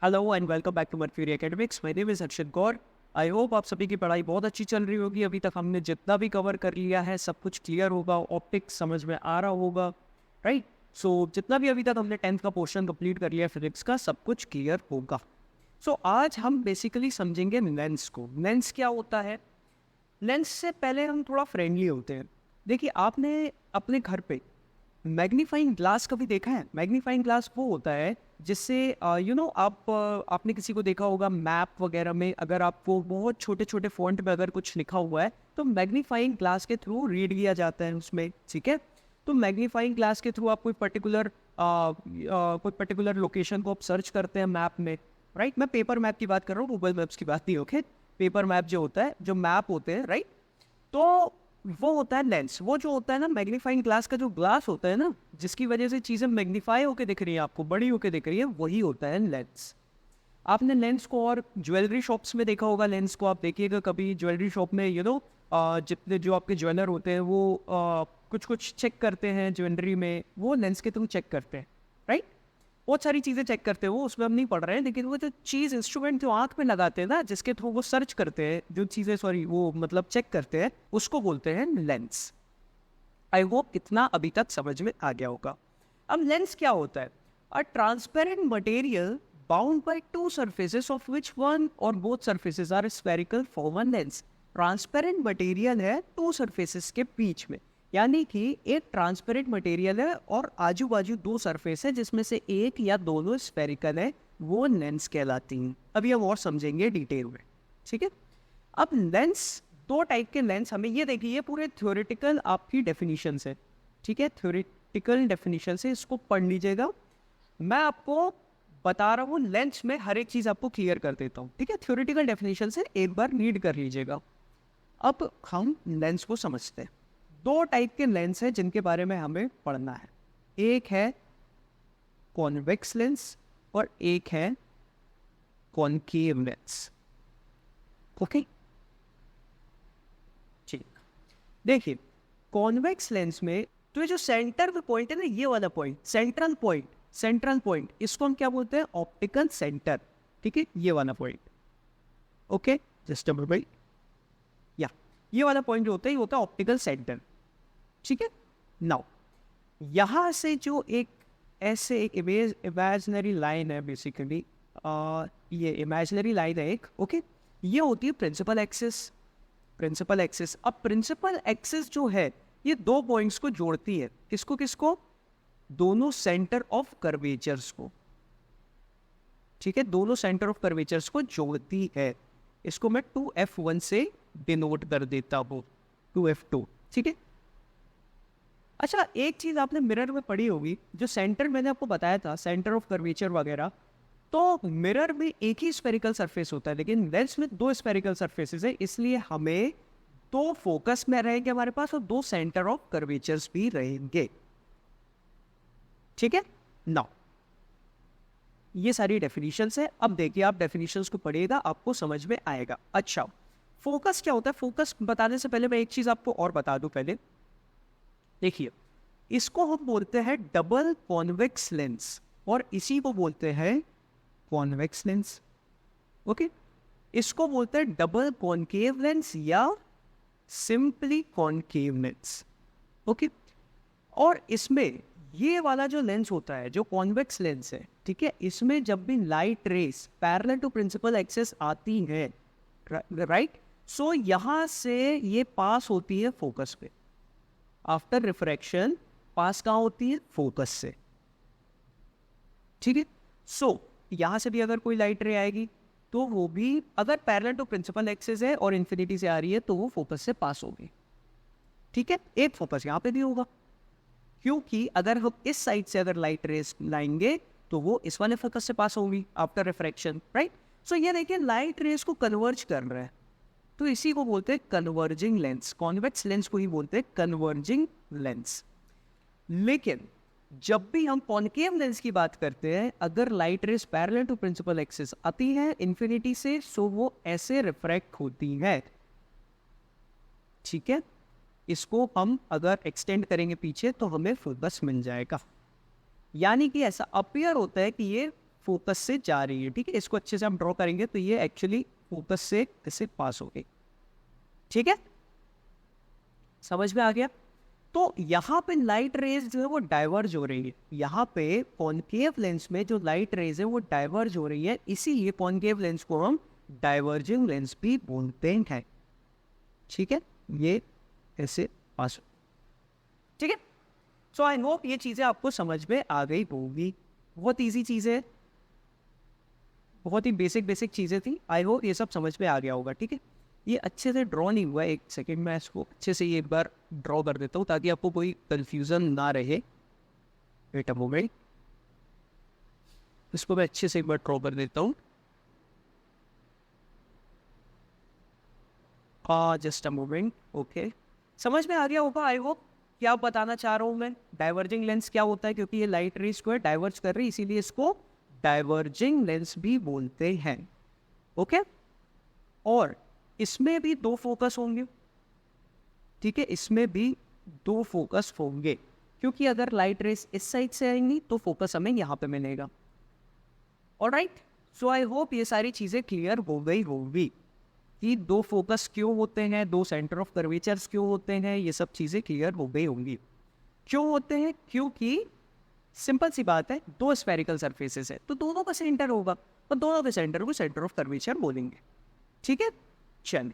Hello and welcome back to Mercury Academics. My name is Harshit Gaur. I hope आप सभी की पढ़ाई बहुत अच्छी चल रही होगी। अभी तक हमने जितना भी कवर कर लिया है सब कुछ क्लियर होगा, ऑप्टिक्स समझ में आ रहा होगा, राइट। सो जितना भी अभी तक हमने 10th का पोर्शन कंप्लीट कर लिया फिजिक्स का, सब कुछ क्लियर होगा। सो आज हम बेसिकली समझेंगे लेंस को। लेंस क्या होता है? लेंस से पहले हम थोड़ा फ्रेंडली होते हैं। देखिए, आपने अपने घर पे मैग्नीफाइंग ग्लास कभी देखा है? मैग्नीफाइंग ग्लास वो होता है जिससे आपने किसी को देखा होगा मैप वगैरह में, अगर आपको बहुत छोटे छोटे फॉन्ट में अगर कुछ लिखा हुआ है तो मैग्नीफाइंग ग्लास के थ्रू रीड किया जाता है उसमें, ठीक है। तो मैग्नीफाइंग ग्लास के थ्रू आप कोई पर्टिकुलर लोकेशन को आप सर्च करते हैं मैप में, राइट। मैं पेपर मैप की बात कर रहा हूँ, गूगल मैप्स की बात नहीं, ओके। पेपर मैप जो होता है, जो मैप होते हैं, राइट। तो वो होता है लेंस। वो जो होता है ना, मैग्नीफाइंग ग्लास का जो ग्लास होता है ना, जिसकी वजह से चीज़ें मैग्नीफाई होकर दिख रही है, आपको बड़ी होकर दिख रही है, वही होता है लेंस। आपने लेंस को और ज्वेलरी शॉप्स में देखा होगा। लेंस को आप देखिएगा कभी ज्वेलरी शॉप में, जितने जो आपके ज्वेलर होते हैं वो कुछ कुछ चेक करते हैं ज्वेलरी में, वो लेंस के थ्रू चेक करते हैं, राइट। बहुत सारी चीज़ें चेक करते हैं वो, उसमें हम नहीं पढ़ रहे हैं, लेकिन वो जो चीज़ इंस्ट्रूमेंट जो आँख में लगाते हैं ना, जिसके थ्रू वो सर्च करते हैं जो चीज़ें, वो मतलब चेक करते हैं, उसको बोलते हैं लेंस। आई होप कितना अभी तक समझ में आ गया होगा। अब लेंस क्या होता है? A transparent material bound by two surfaces of which one or both surfaces are spherical form a lens. Transparent material है टू सरफेसेस के बीच में, यानी कि एक ट्रांसपेरेंट मटेरियल है और आजू बाजू दो सरफेस है जिसमें से एक या दोनों स्फेरिकल है, वो लेंस कहलाती हैं। अभी हम और समझेंगे डिटेल में, ठीक है। अब लेंस, दो टाइप के लेंस, हमें ये देखिए, ये पूरे थ्योरेटिकल आपकी डेफिनेशन है, ठीक है। थ्योरेटिकल डेफिनेशन से इसको पढ़ लीजिएगा। मैं आपको बता रहा हूँ लेंस में हर एक चीज़ आपको क्लियर कर देता हूँ, ठीक है। थ्योरेटिकल डेफिनेशन से एक बार रीड कर लीजिएगा। अब हम लेंस को समझते हैं। दो टाइप के लेंस हैं जिनके बारे में हमें पढ़ना है। एक है कॉन्वेक्स लेंस और एक है कॉनकेव लेंस, ओके। ठीक, देखिए, कॉन्वेक्स लेंस में तो ये जो सेंटर में पॉइंट है ना, ये वाला पॉइंट, सेंट्रल पॉइंट, इसको हम क्या बोलते हैं? ऑप्टिकल सेंटर, ठीक है। ये वाला पॉइंट, ओके, जस्ट भाई, या ये वाला पॉइंट जो होता है ये होता है ऑप्टिकल सेंटर, ठीक है। नाउ यहाँ से जो एक ऐसे एक इमेजिनरी लाइन है, बेसिकली ये इमेजिनरी लाइन है एक, ओके। ये होती है प्रिंसिपल एक्सिस। अब प्रिंसिपल एक्सिस जो है ये दो पॉइंट्स को जोड़ती है। किसको किसको? दोनों सेंटर ऑफ कर्वेचर्स को, ठीक है। दोनों सेंटर ऑफ कर्वेचर्स को जोड़ती है। इसको मैं 2F1 से डिनोट कर देता हूं, 2F2, ठीक है। अच्छा, एक चीज आपने मिरर में पढ़ी होगी, जो सेंटर मैंने आपको बताया था, सेंटर ऑफ कर्वेचर वगैरह, तो मिरर में एक ही स्फेरिकल सरफेस होता है, लेकिन लेंस में दो स्फेरिकल सरफेसेस है, इसलिए हमें दो फोकस में रहेंगे हमारे पास और दो सेंटर ऑफ कर्वेचर्स भी रहेंगे, ठीक है। नाउ ये सारी डेफिनेशंस है। अब देखिए, आप डेफिनेशंस को पढ़िएगा, आपको समझ में आएगा। अच्छा, फोकस क्या होता है? फोकस बताने से पहले मैं एक चीज आपको और बता दूं। पहले देखिए, इसको हम बोलते हैं डबल कॉन्वेक्स लेंस और इसी को बोलते हैं कॉन्वेक्स लेंस, ओके। इसको बोलते हैं डबल कॉनकेव लेंस या सिंपली कॉनकेव लेंस, ओके। और इसमें ये वाला जो लेंस होता है, जो कॉन्वेक्स लेंस है, ठीक है, इसमें जब भी light rays parallel to principal axis आती है, राइट, सो यहां से ये पास होती है फोकस पे। आफ्टर रिफ्रैक्शन पास कहाँ होती है? फोकस से, ठीक है। सो यहां से भी अगर कोई लाइट रे आएगी तो वो भी, अगर पैरेलल टू प्रिंसिपल एक्सिस है और इन्फिनिटी से आ रही है, तो वो फोकस से पास होगी, ठीक है। एक फोकस यहां पे भी होगा, क्योंकि अगर हम इस साइड से अगर लाइट रेस लाएंगे तो वो इस वाले फोकस से पास होगी आफ्टर रिफ्रैक्शन, राइट। सो ये देखिए, लाइट रेस को कन्वर्ज कर रहा है, तो इसी को बोलते हैं कन्वर्जिंग लेंस। कॉन्वेक्स लेंस को ही बोलते हैं कन्वर्जिंग लेंस। लेकिन जब भी हम कॉनकेव लेंस की बात करते हैं, अगर light rays parallel to principal axis आती है इन्फिनिटी से, सो वो ऐसे रिफ्रैक्ट होती है, ठीक है। इसको हम अगर एक्सटेंड करेंगे पीछे तो हमें फोकस मिल जाएगा, यानी कि ऐसा अपीयर होता है कि ये फोकस से जा रही है, ठीक है। इसको अच्छे से हम ड्रॉ करेंगे तो ये एक्चुअली फोकस से इससे पास हो गई, ठीक है, समझ में आ गया। तो यहाँ पे लाइट रेज जो है वो डाइवर्ज हो रही है, यहाँ पे कॉनकेव लेंस में जो लाइट रेज है वो डाइवर्ज हो रही है, इसीलिए कॉनकेव लेंस को हम डाइवर्जिंग लेंस भी बोलते हैं, ठीक है। ये ऐसे पास, ठीक है। सो आई होप ये चीजें आपको समझ में आ गई होगी। बहुत इजी चीजें, बहुत ही बेसिक चीजें थी। आई होप ये सब समझ में आ गया होगा, ठीक है। ये अच्छे से ड्रॉ नहीं हुआ है, एक सेकेंड में इसको अच्छे से ये एक बार ड्रॉ कर देता हूँ ताकि आपको कोई कंफ्यूजन ना रहे। वेट अ मोमेंट, इसको मैं अच्छे से एक बार ड्रॉ कर देता हूँ। जस्ट अ मोमेंट, ओके, समझ में आ गया होगा आई होप। क्या बताना चाह रहा हूँ मैं, डाइवर्जिंग लेंस क्या होता है, क्योंकि ये लाइट रेज को डाइवर्ज कर रही है इसीलिए इसको डाइवर्जिंग लेंस भी बोलते हैं, ओके। और इसमें भी दो फोकस होंगे, ठीक है, इसमें भी दो फोकस होंगे, क्योंकि अगर लाइट रेस इस साइड से आएंगी तो फोकस हमें यहाँ पे मिलेगा। ऑलराइट, सो आई होप ये सारी चीजें क्लियर हो गई होगी कि दो फोकस क्यों होते हैं, दो सेंटर ऑफ कर्वेचर्स क्यों होते हैं, ये सब चीजें क्लियर हो गई होंगी। क्यों होते हैं, क्योंकि सिंपल सी बात है, दो स्फेरिकल सरफेसेस है तो दोनों का सेंटर होगा, तो दोनों के सेंटर को सेंटर ऑफ कर्वेचर बोलेंगे, ठीक है। चल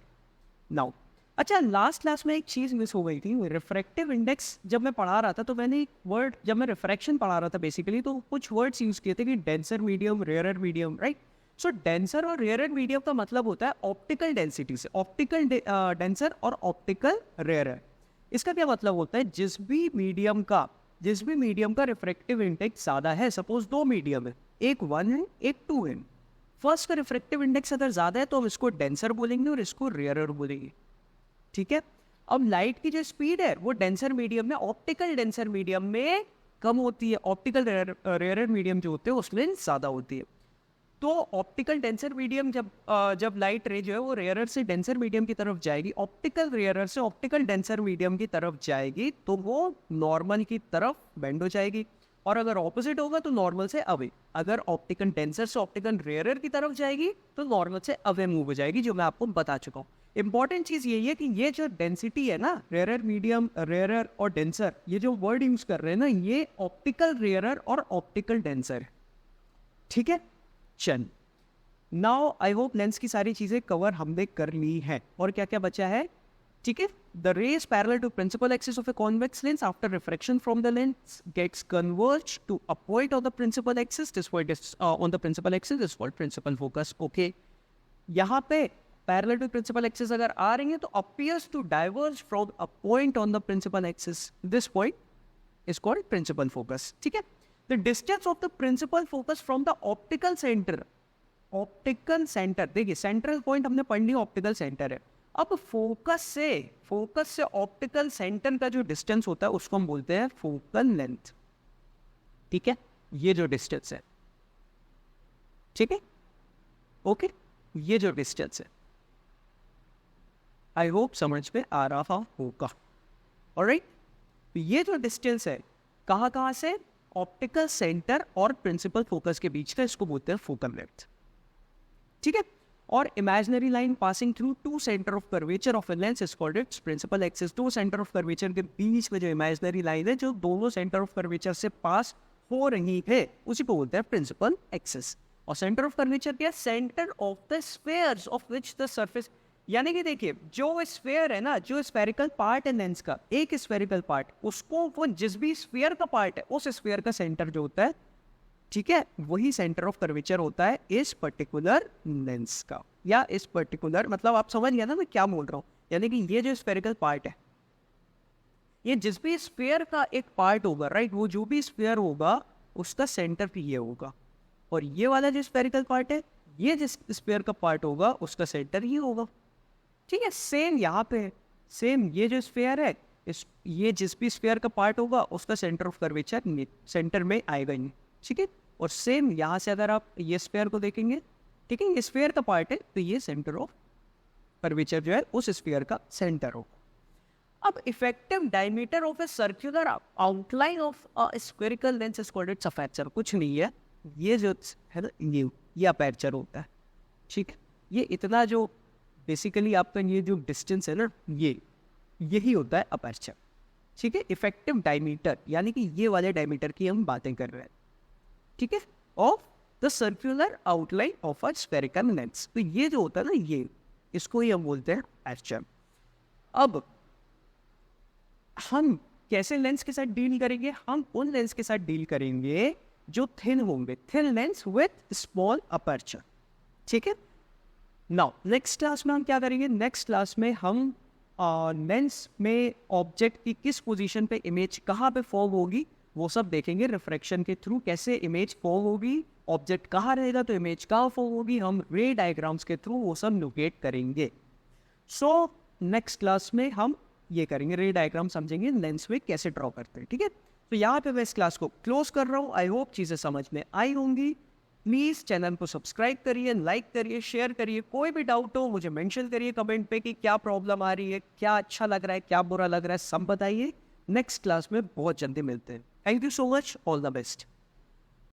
नाउ, अच्छा लास्ट क्लास में एक चीज मिस हो गई थी, रिफ्रैक्टिव इंडेक्स जब मैं पढ़ा रहा था तो मैंने एक वर्ड, जब मैं रिफ्रैक्शन पढ़ा रहा था बेसिकली, तो कुछ वर्ड्स यूज किए थे कि denser medium, rarer medium, right. So denser और रेयरर मीडियम का मतलब होता है ऑप्टिकल डेंसिटी से, ऑप्टिकल डेंसर और ऑप्टिकल रेयरर। इसका क्या मतलब होता है, जिस भी मीडियम का रिफ्रैक्टिव इंडेक्स ज्यादा है, सपोज दो मीडियम है, एक 1 है एक 2 है, फर्स्ट का रिफ्रैक्टिव इंडेक्स अगर ज्यादा है तो हम इसको डेंसर बोलेंगे और इसको रेयरर बोलेंगे, ठीक है। अब लाइट की जो स्पीड है वो डेंसर मीडियम में, ऑप्टिकल डेंसर मीडियम में कम होती है, ऑप्टिकल रेयरर मीडियम जो होते हैं उसमें ज्यादा होती है। तो ऑप्टिकल डेंसर मीडियम जब लाइट रे जो है वो रेयरर से डेंसर मीडियम की तरफ जाएगी, ऑप्टिकल रेयरर से ऑप्टिकल डेंसर मीडियम की तरफ जाएगी तो वो नॉर्मल की तरफ बेंड हो जाएगी, और अगर ऑपोजिट होगा तो नॉर्मल से अवे। अगर ऑप्टिकल डेंसर से ऑप्टिकल रेयरर की तरफ जाएगी तो नॉर्मल से अवे मूव हो जाएगी, जो मैं आपको बता चुका हूँ। इंपॉर्टेंट चीज यही है कि ये जो डेंसिटी है ना, रेयरर मीडियम, रेयरर और डेंसर, ये जो वर्ड यूज कर रहे हैं ना, ये ऑप्टिकल रेयरर और ऑप्टिकल डेंसर, ठीक है। चल नाउ आई होप लेंस की सारी चीजें कवर हमने कर ली है, और क्या क्या बचा है, ठीक है। The rays parallel to principal axis of a convex lens after refraction from the lens gets converged to a point on the principal axis. This point is on the principal axis is called principal focus. Okay. यहाँ पे parallel to principal axis अगर आ रही है तो appears to diverge from a point on the principal axis. This point is called principal focus. ठीक है. The distance of the principal focus from the optical center. Optical center देखिए central point हमने पढ़ लिया optical center है। अब focus से optical centre का जो डिस्टेंस होता है उसको हम बोलते हैं फोकल लेंथ, ठीक है। ये जो डिस्टेंस है, ठीक है, ओके, ये जो डिस्टेंस है, आई होप समझ में आ रहा होगा। ऑलराइट, तो ये जो डिस्टेंस है कहाँ से, ऑप्टिकल सेंटर और प्रिंसिपल फोकस के बीच का, इसको बोलते हैं फोकल लेंथ, ठीक है। और imaginary line passing through to centre of curvature of a lens is called its principal axis. दो सेंटर ऑफ कर्वेचर के बीच में जो इमेजिनरी लाइन है जो दोनों सेंटर ऑफ कर्वेचर से पास हो रही है उसी को बोलते हैं प्रिंसिपल एक्सिस। और सेंटर ऑफ कर्वेचर क्या है, centre of the spheres of which the surface, यानी कि देखिए जो स्फीयर है ना, जो स्फेरिकल पार्ट है लेंस का, एक स्फेरिकल पार्ट, उसको वो जिस भी स्फीयर का पार्ट है उस स्फीयर का सेंटर जो होता है, ठीक है, वही सेंटर ऑफ कर्वेचर होता है इस पर्टिकुलर लेंस का, या इस पर्टिकुलर, मतलब आप समझ गया ना मैं क्या बोल रहा हूँ। यानी कि ये जो स्फेरिकल पार्ट है, ये जिस भी स्फीयर का एक पार्ट होगा, राइट, वो जो भी स्फीयर होगा उसका सेंटर भी ये होगा, और ये वाला जो स्फेरिकल पार्ट है, ये जिस स्फीयर का पार्ट होगा उसका सेंटर ये होगा, ठीक है। सेम यहाँ पे है, सेम ये जो स्फीयर है, ये जिस भी स्फीयर का पार्ट होगा उसका सेंटर ऑफ कर्वेचर सेंटर में आएगा नहीं, ठीक है। और सेम यहाँ से अगर आप ये स्फीयर को देखेंगे, ठीक है, ये स्फीयर का पार्ट है तो ये सेंटर ऑफ कर्वेचर जो है उस स्फीयर का सेंटर होगा। अब effective diameter of a circular outline of a spherical lens is called it's aperture. कुछ नहीं है, ये जो है ना, ये अपर्चर होता है, ठीक है। ये इतना जो बेसिकली आपका ये जो डिस्टेंस है ना, यही होता है अपर्चर, ठीक है। इफेक्टिव डायमीटर यानी कि ये वाले डायमीटर की हम बातें कर रहे हैं, ठीक है, of the circular outline of a spherical lens. तो ये जो होता है ना, ये इसको ही हम बोलते हैं अपर्चर। अब हम कैसे लेंस के साथ डील करेंगे? हम उन लेंस के साथ डील करेंगे जो थिन होंगे, thin lens with small aperture, ठीक है। नाउ नेक्स्ट क्लास में हम क्या करेंगे? नेक्स्ट क्लास में हम लेंस में ऑब्जेक्ट की किस पोजीशन पे इमेज कहाँ पे फॉर्म होगी वो सब देखेंगे। रिफ्रैक्शन के थ्रू कैसे इमेज फॉर्म होगी, ऑब्जेक्ट कहाँ रहेगा तो इमेज कहाँ फॉर्म होगी, हम रे डायग्राम्स के थ्रू वो सब लोकेट करेंगे। सो नेक्स्ट क्लास में हम ये करेंगे, रे डायग्राम समझेंगे, लेंस में कैसे ड्रॉ करते हैं, ठीक है। तो यहाँ पे मैं इस क्लास को क्लोज कर रहा हूँ। आई होप चीज़ें समझ में आई होंगी। प्लीज़ चैनल को सब्सक्राइब करिए, लाइक करिए, शेयर करिए। कोई भी डाउट हो मुझे मेंशन करिए कमेंट पे कि क्या प्रॉब्लम आ रही है, क्या अच्छा लग रहा है, क्या बुरा लग रहा है, सब बताइए। नेक्स्ट क्लास में बहुत जल्दी मिलते हैं। Thank you so much, all the best.